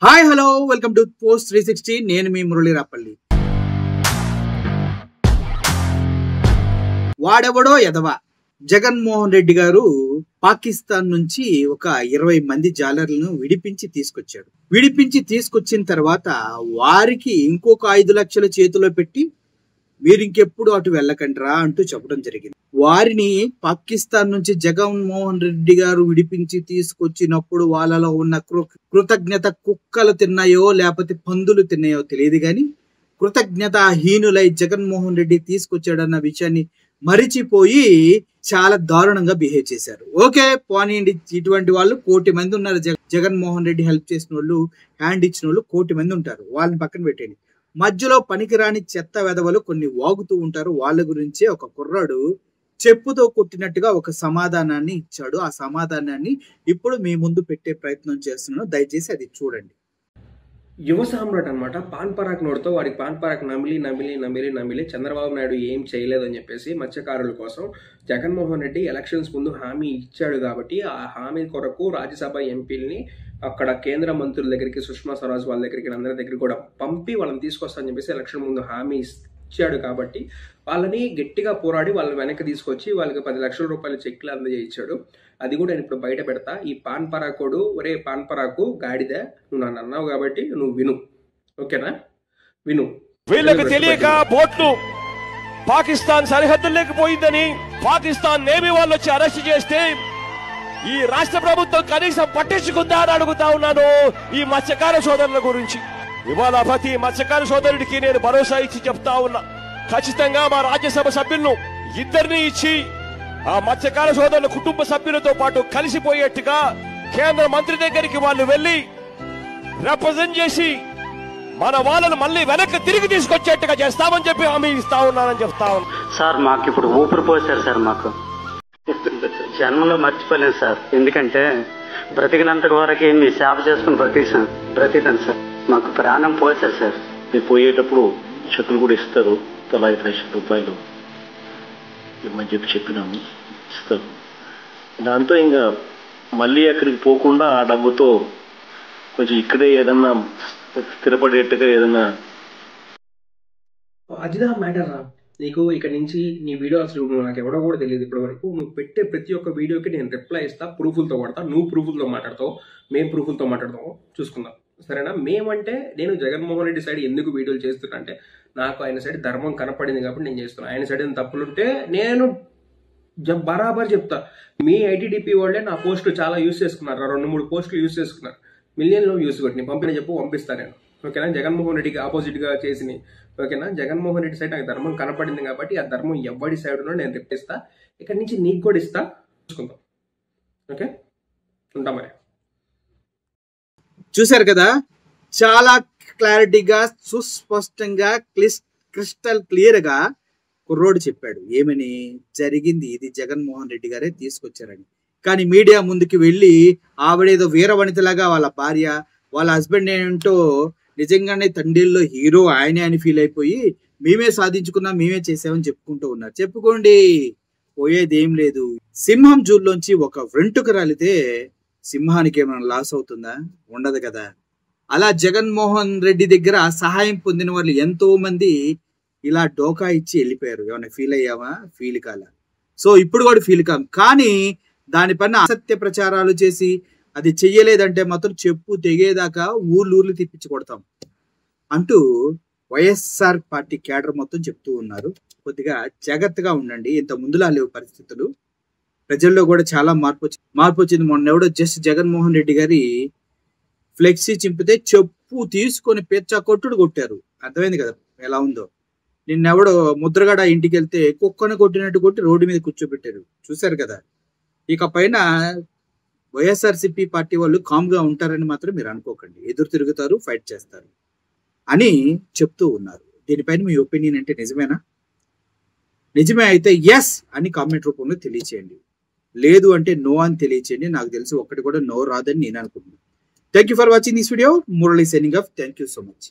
Hi hello welcome to post 360. నేను మీ మురళి రాపల్లి. వాడెవడో ఎదవా జగన్మోహన్ రెడ్డి గారు పాకిస్తాన్ నుంచి ఒక 20 మంది జాలర్లను విడిపించి తీసుకొచ్చిన తర్వాత వారికి ఇంకొక 5 లక్షల చేతిలో పెట్టి మీరు ఇంకెప్పుడు అటు వెళ్ళకండిరా అంటూ చెప్పడం జరిగింది. వారిని పాకిస్తాన్ నుంచి జగన్మోహన్ రెడ్డి గారు విడిపించి తీసుకొచ్చినప్పుడు వాళ్ళలో ఉన్న కృతజ్ఞత కుక్కలు తిన్నాయో లేకపోతే పందులు తిన్నాయో తెలియదు, కానీ కృతజ్ఞతాహీనులై జగన్మోహన్ రెడ్డి తీసుకొచ్చాడన్న విషయాన్ని మరిచిపోయి చాలా దారుణంగా బిహేవ్ చేశారు. ఓకే పోనీయండి, ఇటువంటి వాళ్ళు 1 కోటి మంది ఉన్నారు. జగన్మోహన్ రెడ్డి హెల్ప్ చేసిన వాళ్ళు, హ్యాండ్ ఇచ్చిన వాళ్ళు 1 కోటి మంది ఉంటారు. వాళ్ళని పక్కన పెట్టండి. మధ్యలో పనికిరాని చెత్త వెధవలు కొన్ని వాగుతూ ఉంటారు. వాళ్ళ గురించే ఒక కుర్రాడు చెప్పుతో కొట్టినట్టుగా ఒక సమాధానాన్ని ఇచ్చాడు. ఆ సమాధానాన్ని ఇప్పుడు మీ ముందు పెట్టే ప్రయత్నం చేస్తున్నాను, దయచేసి అది చూడండి. యువ సామ్రాట్ అనమాట. పాన్ పరాక్ నోడుతో వాడికి పాన్ పరాక్ నమిలి చంద్రబాబు నాయుడు ఏం చేయలేదని చెప్పేసి మత్స్యకారుల కోసం జగన్మోహన్ రెడ్డి ఎలక్షన్స్ ముందు హామీ ఇచ్చాడు. కాబట్టి ఆ హామీ కొరకు రాజ్యసభ ఎంపీలని అక్కడ కేంద్ర మంత్రుల దగ్గరికి, సుష్మా స్వరాజ్ వాళ్ళ దగ్గరికి, అందరి దగ్గరికి కూడా పంపి వాళ్ళని తీసుకొస్తానని చెప్పేసి ఎలక్షన్ ముందు హామీ ఇచ్చాడు. కాబట్టి వాళ్ళని గట్టిగా పోరాడి వాళ్ళని వెనక్కి తీసుకొచ్చి వాళ్ళకి 10 లక్షల రూపాయల చెక్లు అందజేయించాడు. అది కూడా నేను ఇప్పుడు బయట పెడతా. ఈ పాన్ పరాకోడు, ఒరే పాన్ పరాకు గాడిద, నువ్వు నన్ను అన్నావు కాబట్టి నువ్వు విను, ఓకేనా? విను. వీళ్ళకి తెలియక బోట్లు పాకిస్తాన్ సరిహద్దుల్లోకి పోయిందని పాకిస్తాన్ నేవీ వాళ్ళు వచ్చి అరెస్ట్ చేస్తే ఈ రాష్ట్ర ప్రభుత్వం కనీసం పట్టించుకుందా అని అడుగుతా ఉన్నాను ఈ మత్స్యకార సోదరుల గురించి. ఇవాళ ప్రతి మత్స్యకార సోదరుడికి నేను భరోసా ఇచ్చి చెప్తా ఉన్నా, ఖచ్చితంగా మా రాజ్యసభ సభ్యులను 2 ఇచ్చి ఆ మత్స్యకార సోదరుల కుటుంబ సభ్యులతో పాటు కలిసిపోయేట్టుగా కేంద్ర మంత్రి దగ్గరికి వాళ్ళు వెళ్లి రిప్రజెంట్ చేసి మన వాళ్ళను మళ్ళీ వెనక్కి తిరిగి తీసుకొచ్చేట్టుగా చేస్తామని చెప్పి హామీ ఇస్తా ఉన్నానని చెప్తా ఉన్నా. సార్ మాకు ఇప్పుడు ఊపిరి పోసారు సార్, మాకు జన్మలో మర్చిపోలేదు సార్. ఎందుకంటే బ్రతికినంత వరకు మీ సేవ చేసుకుని బ్రతికాను సార్. మాకు ప్రాణం పోసారు సార్. మీరు పోయేటప్పుడు చెక్కులు కూడా ఇస్తారు, తలా 5 లక్షల రూపాయలు ఇవ్వమని చెప్పినాము, ఇస్తారు. దాంతో ఇంకా మళ్ళీ అక్కడికి పోకుండా ఆ డబ్బుతో కొంచెం ఇక్కడే ఏదన్నా స్థిరపడేట్టుగా ఏదన్నా. అదిదా మ్యాటర్ రా. నీకు ఇక్కడ నుంచి నీ వీడియో అసలు నాకు ఎవడో కూడా తెలియదు ఇప్పటి వరకు. నువ్వు పెట్టే ప్రతి ఒక్క వీడియోకి నేను రిప్లై ఇస్తా, ప్రూఫ్లతో కొడతా. నువ్వు ప్రూఫ్లతో మాట్లాడతావు, మేము ప్రూఫ్లతో మాట్లాడతాము, చూసుకుందాం, సరేనా? మేమంటే నేను జగన్మోహన్ రెడ్డి సైడ్ ఎందుకు వీడియోలు చేస్తున్నా అంటే నాకు ఆయన సైడ్ ధర్మం కనపడింది కాబట్టి నేను చేస్తున్నాను. ఆయన సైడ్ ఏదైనా తప్పులుంటే నేను బరాబర్ చెప్తా. మీ ఐటీడీపీ వాళ్ళే నా పోస్టులు చాలా యూజ్ చేసుకున్నారు, 2-3 పోస్టులు యూజ్ చేసుకున్నారు. మిలియన్లో యూజ్ కొట్టి పంపిన పంపిస్తాను నేను, ఓకేనా? జగన్మోహన్ రెడ్డికి ఆపోజిట్గా చేసి, ఓకేనా? జగన్మోహన్ రెడ్డి సైడ్ నాకు ధర్మం కనపడింది కాబట్టి ఆ ధర్మం ఎవరి సైడ్లో నేను తెప్పిస్తా. ఇక్కడ నుంచి నీకు కూడా ఇస్తా, చూసుకుందాం, ఓకే? ఉంటా మరి. చూశారు కదా, చాలా క్లారిటీగా, సుస్పష్టంగా, క్రిస్టల్ క్లియర్ గా కుర్రోడు చెప్పాడు. ఏమని జరిగింది, ఇది జగన్మోహన్ రెడ్డి గారే తీసుకొచ్చారని. కానీ మీడియా ముందుకు వెళ్ళి ఆవిడేదో వీర వనితలాగా వాళ్ళ భార్య, వాళ్ళ హస్బెండ్ ఏంటో నిజంగానే తండ్రిలో హీరో ఆయనే అని ఫీల్ అయిపోయి మేమే సాధించుకున్నాం, మేమే చేసామని చెప్పుకుంటూ ఉన్నారు. చెప్పుకోండి, పోయేది ఏం లేదు. సింహం జూల్లోంచి ఒక వెంట్రుక రాలితే సింహానికి ఏమైనా లాస్ అవుతుందా? ఉండదు కదా. అలా జగన్మోహన్ రెడ్డి దగ్గర సహాయం పొందిన వాళ్ళు ఎంతో మంది ఇలా డోకా ఇచ్చి వెళ్ళిపోయారు. ఏమైనా ఫీల్ అయ్యావా? ఫీల్ కాల. సో ఇప్పుడు కూడా ఫీల్ కాం. కానీ దానిపైన అసత్య ప్రచారాలు చేసి అది చెయ్యలేదంటే మాత్రం చెప్పు తెగేదాకా ఊర్లు తిప్పించి కొడతాం అంటూ వైఎస్ఆర్ పార్టీ క్యాడర్ మొత్తం చెప్తూ ఉన్నారు. కొద్దిగా జాగ్రత్తగా ఉండండి. ఇంత ముందులా లేవు పరిస్థితులు. ప్రజల్లో కూడా చాలా మార్పు వచ్చింది. మొన్న ఎవడో జస్ట్ జగన్మోహన్ రెడ్డి గారి ఫ్లెక్సీ చింపితే చెప్పు తీసుకొని పెచ్చ కొట్టుడు కొట్టారు. అర్థమైంది కదా ఎలా ఉందో. నిన్నెవడో ముద్రగడ ఇంటికి వెళ్తే కుక్కను కొట్టినట్టు కొట్టి రోడ్డు మీద కూర్చోబెట్టారు. చూశారు కదా. ఇక పైన వైఎస్ఆర్సీపీ పార్టీ వాళ్ళు కామ్గా ఉంటారని మాత్రం మీరు అనుకోకండి. ఎదురు తిరుగుతారు, ఫైట్ చేస్తారు అని చెప్తూ ఉన్నారు. దీనిపైన మీ ఒపీనియన్ అంటే నిజమేనా? నిజమే అయితే ఎస్ అని కామెంట్ రూపంలో తెలియచేయండి. లేదు అంటే నో అని తెలియచేయండి. నాకు తెలిసి ఒక్కటి కూడా నో రాదని నేను అనుకుంటున్నాను. Thank you for watching this video. Murali signing off. Thank you so much.